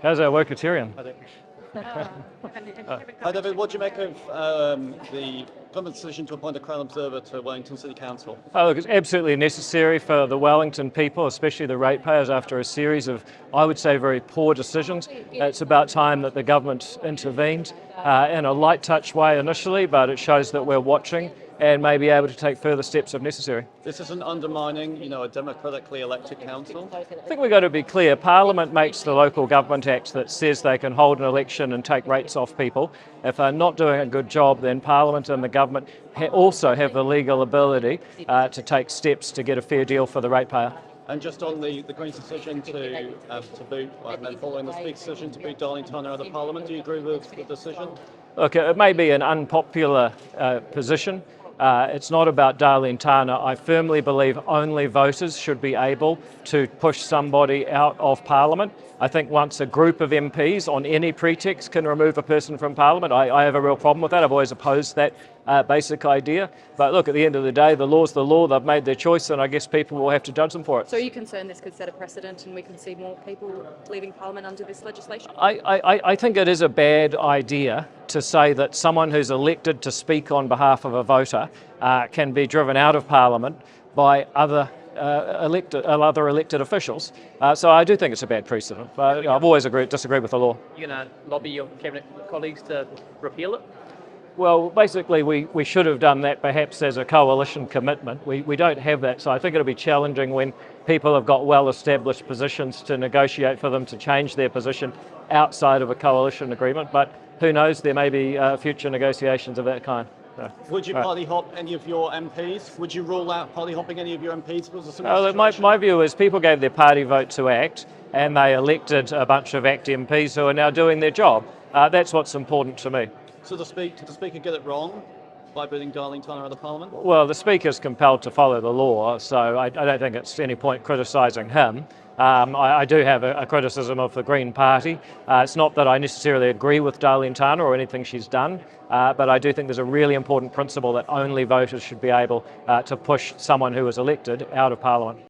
How's our Waka-jumping? Hi David, what do you make of the government's decision to appoint a Crown Observer to Wellington City Council? Oh, look, it's absolutely necessary for the Wellington people, especially the ratepayers, after a series of, I would say, very poor decisions. It's about time that the government intervened in a light touch way initially, but it shows that we're watching and may be able to take further steps if necessary. This isn't undermining, a democratically elected council? I think we've got to be clear. Parliament makes the Local Government Act that says they can hold an election and take rates off people. If they're not doing a good job, then Parliament and the government also have the legal ability to take steps to get a fair deal for the ratepayer. And just on the Greens' decision to boot, and then following the Speaker's decision to boot Darlene Tana out of Parliament, do you agree with the decision? Look, it may be an unpopular position. It's not about Darlene Tana. I firmly believe only voters should be able to push somebody out of Parliament. I think once a group of MPs on any pretext can remove a person from Parliament, I have a real problem with that. I've always opposed that basic idea. But look, at the end of the day, the law's the law. They've made their choice, and I guess people will have to judge them for it. So are you concerned this could set a precedent and we can see more people leaving Parliament under this legislation? I think it is a bad idea to say that someone who's elected to speak on behalf of a voter can be driven out of Parliament by other elected officials. So I do think it's a bad precedent. I've always disagreed with the law. You're going to lobby your cabinet colleagues to repeal it? Well, basically we should have done that perhaps as a coalition commitment. We don't have that, so I think it'll be challenging when people have got well-established positions to negotiate for them to change their position outside of a coalition agreement, but who knows, there may be future negotiations of that kind. So, would you party hop any of your MPs? Would you rule out party hopping any of your MPs? My view is people gave their party vote to ACT and they elected a bunch of ACT MPs who are now doing their job. That's what's important to me. So did the Speaker get it wrong by booting Darlene Tana out of Parliament? Well, the Speaker's compelled to follow the law, so I don't think it's any point criticising him. I do have a criticism of the Green Party. It's not that I necessarily agree with Darlene Tana or anything she's done, but I do think there's a really important principle that only voters should be able to push someone who was elected out of Parliament.